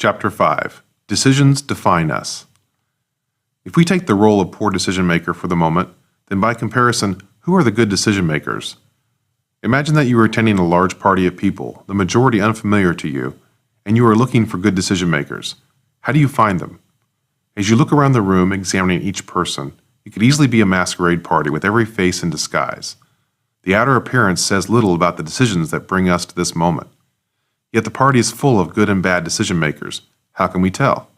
Chapter 5. Decisions define us. If we take the role of poor decision maker for the moment, then by comparison, who are the good decision makers? Imagine that you are attending a large party of people, the majority unfamiliar to you, and you are looking for good decision makers. How do you find them? As you look around the room examining each person, it could easily be a masquerade party with every face in disguise. The outer appearance says little about the decisions that bring us to this moment. Yet the party is full of good and bad decision makers. How can we tell?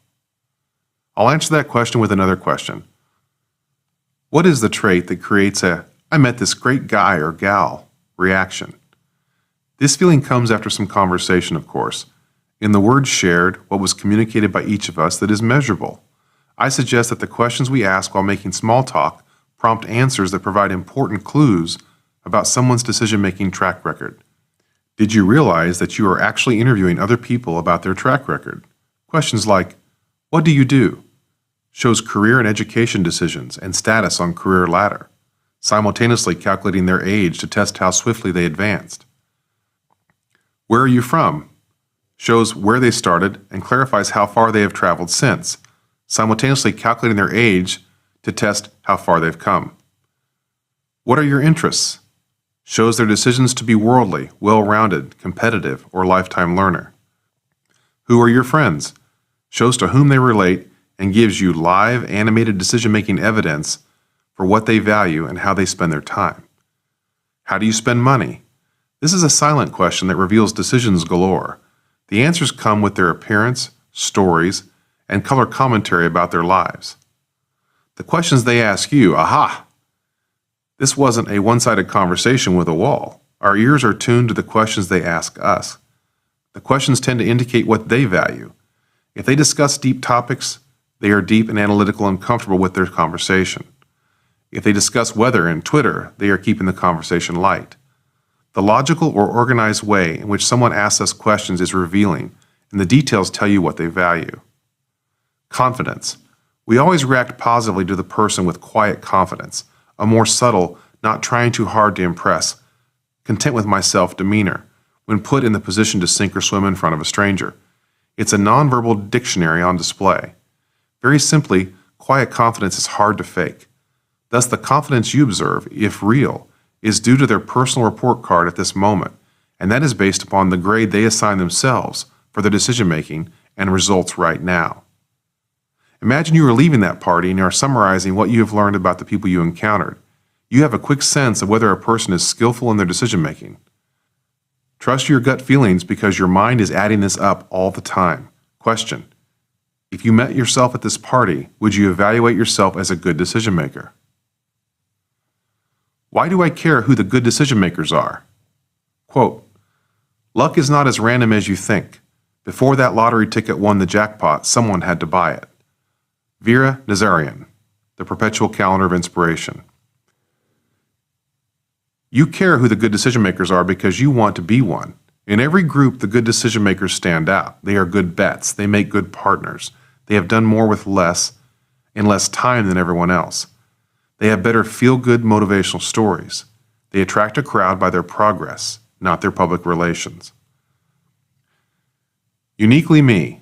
I'll answer that question with another question. What is the trait that creates a "I met this great guy or gal" reaction? This feeling comes after some conversation, of course. In the words shared, what was communicated by each of us that is measurable. I suggest that the questions we ask while making small talk prompt answers that provide important clues about someone's decision-making track record. Did you realize that you are actually interviewing other people about their track record? Questions like, "What do you do?" shows career and education decisions and status on career ladder, simultaneously calculating their age to test how swiftly they advanced. "Where are you from?" shows where they started and clarifies how far they have traveled since, simultaneously calculating their age to test how far they've come. "What are your interests?" shows their decisions to be worldly, well-rounded, competitive, or lifetime learner. "Who are your friends?" shows to whom they relate and gives you live, animated decision-making evidence for what they value and how they spend their time. "How do you spend money?" This is a silent question that reveals decisions galore. The answers come with their appearance, stories, and color commentary about their lives. The questions they ask you, aha! This wasn't a one-sided conversation with a wall. Our ears are tuned to the questions they ask us. The questions tend to indicate what they value. If they discuss deep topics, they are deep and analytical and comfortable with their conversation. If they discuss weather and Twitter, they are keeping the conversation light. The logical or organized way in which someone asks us questions is revealing, and the details tell you what they value. Confidence. We always react positively to the person with quiet confidence, a more subtle, not trying too hard to impress, content with myself demeanor, when put in the position to sink or swim in front of a stranger. It's a nonverbal dictionary on display. Very simply, quiet confidence is hard to fake. Thus, the confidence you observe, if real, is due to their personal report card at this moment, and that is based upon the grade they assign themselves for their decision-making and results right now. Imagine you are leaving that party and you are summarizing what you have learned about the people you encountered. You have a quick sense of whether a person is skillful in their decision-making. Trust your gut feelings because your mind is adding this up all the time. Question: if you met yourself at this party, would you evaluate yourself as a good decision-maker? Why do I care who the good decision-makers are? Quote, "Luck is not as random as you think. Before that lottery ticket won the jackpot, someone had to buy it." Vera Nazarian, The Perpetual Calendar of Inspiration. You care who the good decision makers are because you want to be one. In every group, the good decision makers stand out. They are good bets. They make good partners. They have done more with less in less time than everyone else. They have better feel-good motivational stories. They attract a crowd by their progress, not their public relations. Uniquely me.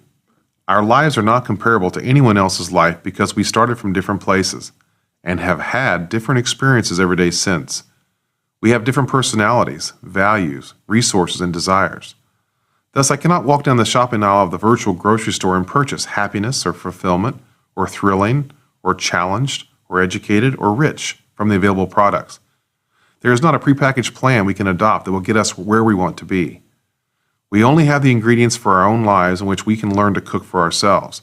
Our lives are not comparable to anyone else's life because we started from different places and have had different experiences every day since. We have different personalities, values, resources, and desires. Thus, I cannot walk down the shopping aisle of the virtual grocery store and purchase happiness or fulfillment or thrilling or challenged or educated or rich from the available products. There is not a prepackaged plan we can adopt that will get us where we want to be. We only have the ingredients for our own lives in which we can learn to cook for ourselves.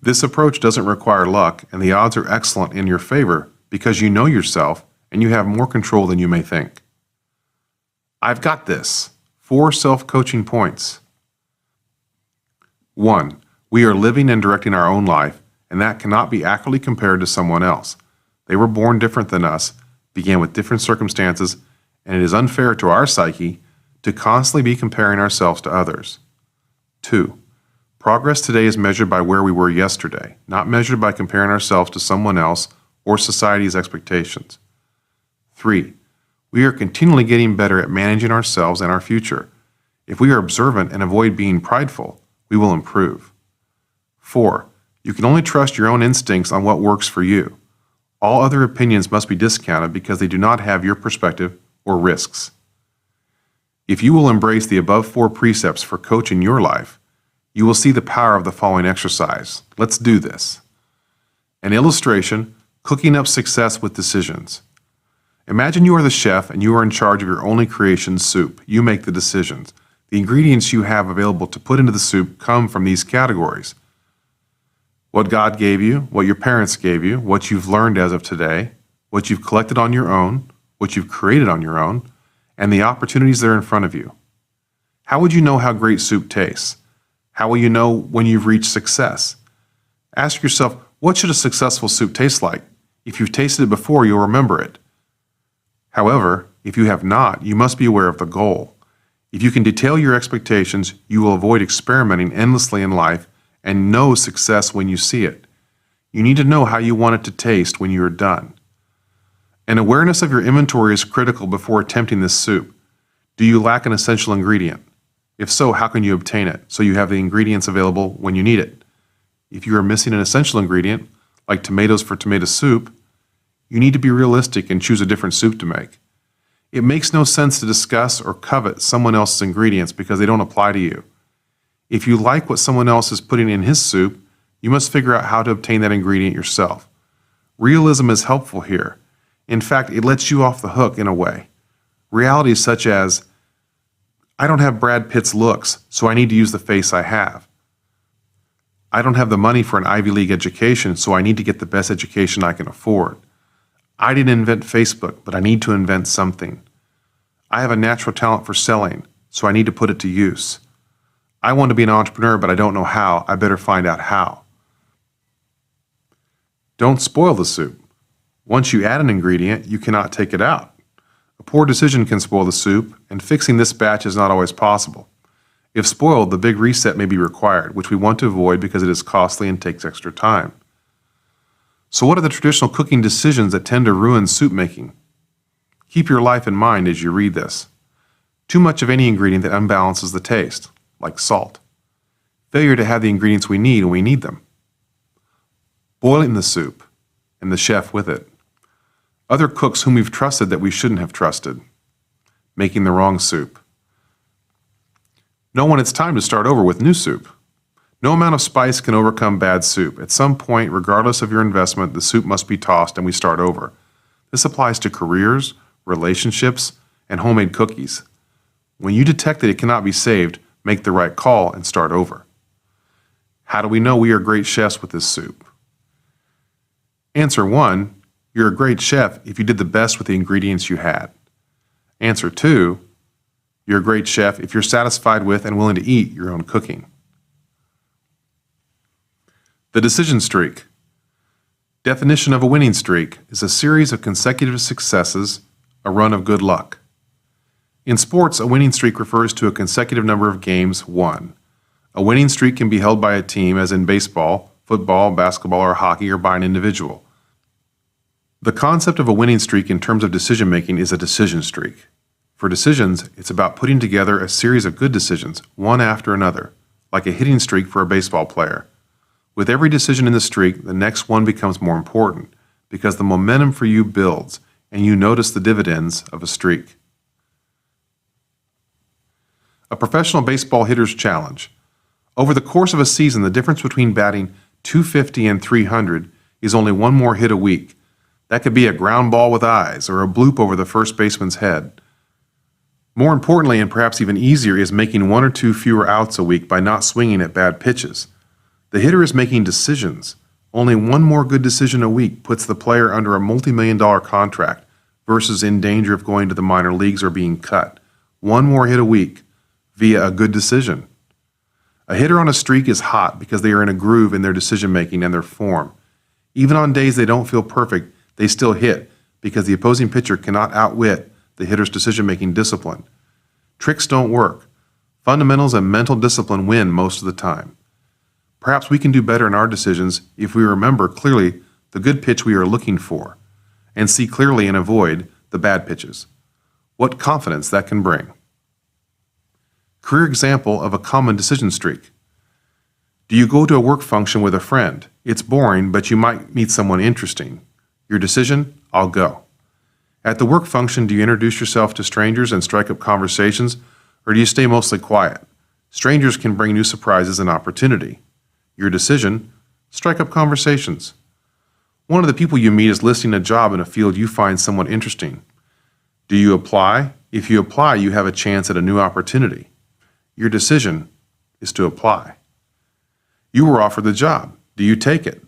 This approach doesn't require luck, and the odds are excellent in your favor because you know yourself and you have more control than you may think. I've got this. 4 self-coaching points. 1. We are living and directing our own life, and that cannot be accurately compared to someone else. They were born different than us, began with different circumstances, and it is unfair to our psyche to constantly be comparing ourselves to others. 2. Progress today is measured by where we were yesterday, not measured by comparing ourselves to someone else or society's expectations. 3. We are continually getting better at managing ourselves and our future. If we are observant and avoid being prideful, we will improve. 4. You can only trust your own instincts on what works for you. All other opinions must be discounted because they do not have your perspective or risks. If you will embrace the above 4 precepts for coaching your life, you will see the power of the following exercise. Let's do this. An illustration, cooking up success with decisions. Imagine you are the chef and you are in charge of your only creation, soup. You make the decisions. The ingredients you have available to put into the soup come from these categories: what God gave you, what your parents gave you, what you've learned as of today, what you've collected on your own, what you've created on your own, and the opportunities that are in front of you. How would you know how great soup tastes? How will you know when you've reached success? Ask yourself, what should a successful soup taste like? If you've tasted it before, you'll remember it. However, if you have not, you must be aware of the goal. If you can detail your expectations, you will avoid experimenting endlessly in life and know success when you see it. You need to know how you want it to taste when you are done. An awareness of your inventory is critical before attempting this soup. Do you lack an essential ingredient? If so, how can you obtain it so you have the ingredients available when you need it? If you are missing an essential ingredient, like tomatoes for tomato soup, you need to be realistic and choose a different soup to make. It makes no sense to discuss or covet someone else's ingredients because they don't apply to you. If you like what someone else is putting in his soup, you must figure out how to obtain that ingredient yourself. Realism is helpful here. In fact, it lets you off the hook in a way. Realities such as, I don't have Brad Pitt's looks, so I need to use the face I have. I don't have the money for an Ivy League education, so I need to get the best education I can afford. I didn't invent Facebook, but I need to invent something. I have a natural talent for selling, so I need to put it to use. I want to be an entrepreneur, but I don't know how. I better find out how. Don't spoil the soup. Once you add an ingredient, you cannot take it out. A poor decision can spoil the soup, and fixing this batch is not always possible. If spoiled, the big reset may be required, which we want to avoid because it is costly and takes extra time. So what are the traditional cooking decisions that tend to ruin soup making? Keep your life in mind as you read this. Too much of any ingredient that unbalances the taste, like salt. Failure to have the ingredients we need when we need them. Boiling the soup, and the chef with it. Other cooks whom we've trusted that we shouldn't have trusted. Making the wrong soup. Know when it's time to start over with new soup. No amount of spice can overcome bad soup. At some point, regardless of your investment, the soup must be tossed and we start over. This applies to careers, relationships, and homemade cookies. When you detect that it cannot be saved, make the right call and start over. How do we know we are great chefs with this soup? Answer 1, you're a great chef if you did the best with the ingredients you had. Answer 2, you're a great chef if you're satisfied with and willing to eat your own cooking. The decision streak. Definition of a winning streak is a series of consecutive successes, a run of good luck. In sports, a winning streak refers to a consecutive number of games won. A winning streak can be held by a team, as in baseball, football, basketball, or hockey, or by an individual. The concept of a winning streak in terms of decision-making is a decision streak. For decisions, it's about putting together a series of good decisions, one after another, like a hitting streak for a baseball player. With every decision in the streak, the next one becomes more important because the momentum for you builds and you notice the dividends of a streak. A professional baseball hitter's challenge. Over the course of a season, the difference between batting .250 and .300 is only one more hit a week. That could be a ground ball with eyes or a bloop over the first baseman's head. More importantly, and perhaps even easier, is making 1 or 2 fewer outs a week by not swinging at bad pitches. The hitter is making decisions. Only one more good decision a week puts the player under a multi-million-dollar contract versus in danger of going to the minor leagues or being cut. One more hit a week via a good decision. A hitter on a streak is hot because they are in a groove in their decision-making and their form. Even on days they don't feel perfect, they still hit because the opposing pitcher cannot outwit the hitter's decision-making discipline. Tricks don't work. Fundamentals and mental discipline win most of the time. Perhaps we can do better in our decisions if we remember clearly the good pitch we are looking for and see clearly and avoid the bad pitches. What confidence that can bring. Career example of a common decision streak. Do you go to a work function with a friend? It's boring, but you might meet someone interesting. Your decision? I'll go. At the work function, do you introduce yourself to strangers and strike up conversations, or do you stay mostly quiet? Strangers can bring new surprises and opportunity. Your decision? Strike up conversations. One of the people you meet is listing a job in a field you find somewhat interesting. Do you apply? If you apply, you have a chance at a new opportunity. Your decision is to apply. You were offered the job. Do you take it?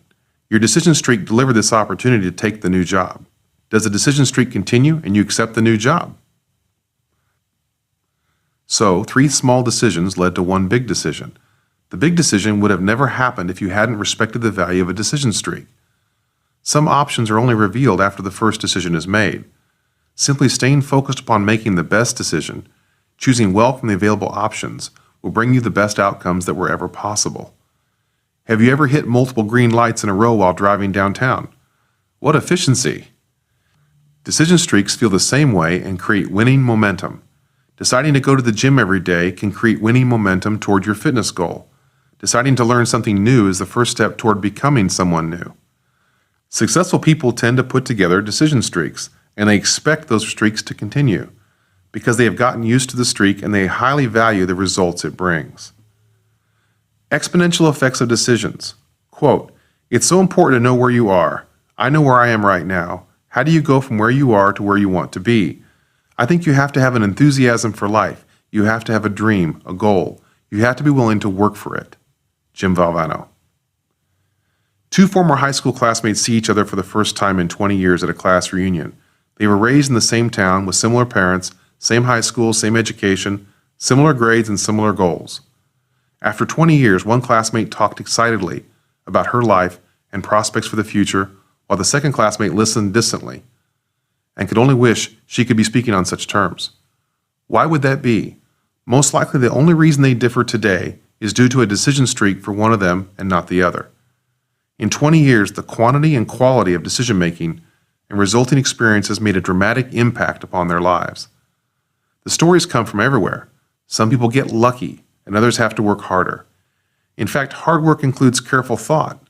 Your decision streak delivered this opportunity to take the new job. Does the decision streak continue and you accept the new job? So, 3 small decisions led to one big decision. The big decision would have never happened if you hadn't respected the value of a decision streak. Some options are only revealed after the first decision is made. Simply staying focused upon making the best decision, choosing well from the available options, will bring you the best outcomes that were ever possible. Have you ever hit multiple green lights in a row while driving downtown? What efficiency! Decision streaks feel the same way and create winning momentum. Deciding to go to the gym every day can create winning momentum toward your fitness goal. Deciding to learn something new is the first step toward becoming someone new. Successful people tend to put together decision streaks, and they expect those streaks to continue because they have gotten used to the streak and they highly value the results it brings. Exponential effects of decisions. Quote, "It's so important to know where you are. I know where I am right now. How do you go from where you are to where you want to be? I think you have to have an enthusiasm for life. You have to have a dream, a goal. You have to be willing to work for it." Jim Valvano. 2 former high school classmates see each other for the first time in 20 years at a class reunion. They were raised in the same town with similar parents, same high school, same education, similar grades, and similar goals. After 20 years, one classmate talked excitedly about her life and prospects for the future, while the second classmate listened distantly and could only wish she could be speaking on such terms. Why would that be? Most likely the only reason they differ today is due to a decision streak for one of them and not the other. In 20 years, the quantity and quality of decision-making and resulting experiences made a dramatic impact upon their lives. The stories come from everywhere. Some people get lucky, and others have to work harder. In fact, hard work includes careful thought.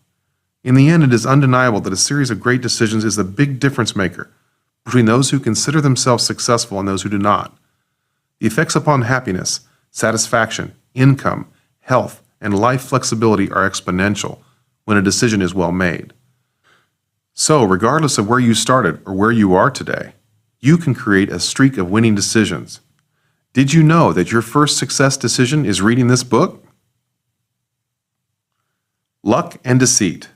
In the end, it is undeniable that a series of great decisions is the big difference maker between those who consider themselves successful and those who do not. The effects upon happiness, satisfaction, income, health, and life flexibility are exponential when a decision is well made. So, regardless of where you started or where you are today, you can create a streak of winning decisions. Did you know that your first success decision is reading this book? Luck and deceit.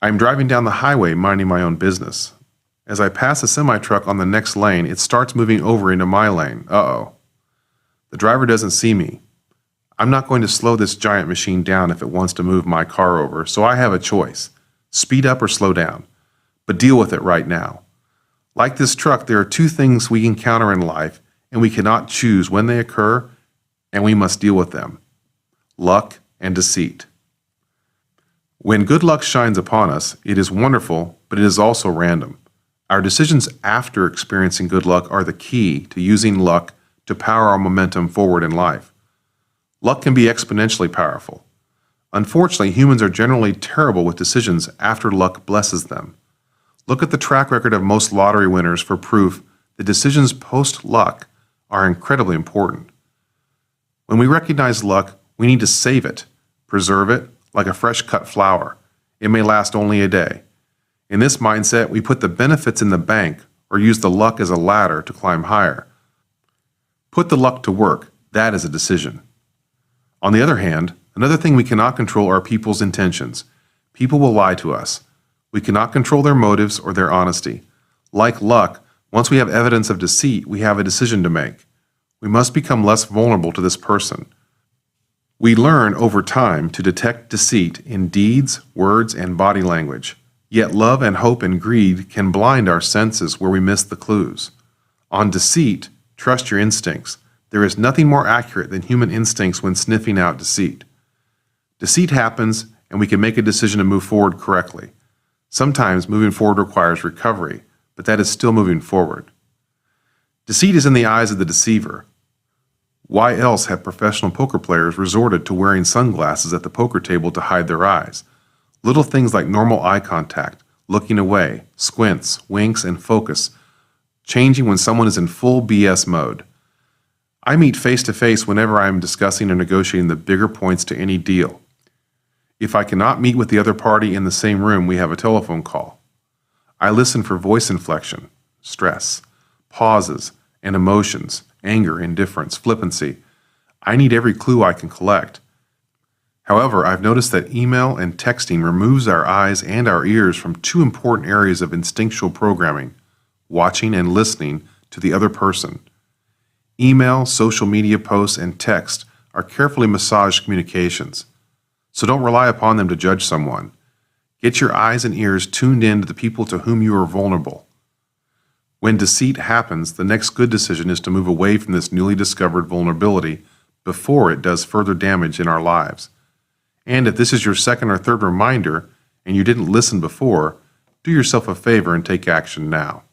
I'm driving down the highway minding my own business. As I pass a semi-truck on the next lane, it starts moving over into my lane. Uh-oh. The driver doesn't see me. I'm not going to slow this giant machine down if it wants to move my car over, so I have a choice. Speed up or slow down. But deal with it right now. Like this truck, there are 2 things we encounter in life, and we cannot choose when they occur, and we must deal with them. Luck and deceit. When good luck shines upon us, it is wonderful, but it is also random. Our decisions after experiencing good luck are the key to using luck to power our momentum forward in life. Luck can be exponentially powerful. Unfortunately, humans are generally terrible with decisions after luck blesses them. Look at the track record of most lottery winners for proof that decisions post-luck are incredibly important. When we recognize luck, we need to save it, preserve it, like a fresh cut flower. It may last only a day. In this mindset, we put the benefits in the bank or use the luck as a ladder to climb higher. Put the luck to work. That is a decision. On the other hand, another thing we cannot control are people's intentions. People will lie to us. We cannot control their motives or their honesty. Like luck, once we have evidence of deceit, we have a decision to make. We must become less vulnerable to this person. We learn over time to detect deceit in deeds, words, and body language. Yet love and hope and greed can blind our senses where we miss the clues. On deceit, trust your instincts. There is nothing more accurate than human instincts when sniffing out deceit. Deceit happens, and we can make a decision to move forward correctly. Sometimes moving forward requires recovery, but that is still moving forward. Deceit is in the eyes of the deceiver. Why else have professional poker players resorted to wearing sunglasses at the poker table to hide their eyes? Little things like normal eye contact, looking away, squints, winks, and focus, changing when someone is in full BS mode. I meet face to face whenever I am discussing or negotiating the bigger points to any deal. If I cannot meet with the other party in the same room, we have a telephone call. I listen for voice inflection, stress, pauses, and emotions, anger, indifference, flippancy. I need every clue I can collect. However, I've noticed that email and texting removes our eyes and our ears from two important areas of instinctual programming, watching and listening to the other person. Email, social media posts, and text are carefully massaged communications, so don't rely upon them to judge someone. Get your eyes and ears tuned in to the people to whom you are vulnerable. When deceit happens, the next good decision is to move away from this newly discovered vulnerability before it does further damage in our lives. And if this is your second or third reminder and you didn't listen before, do yourself a favor and take action now.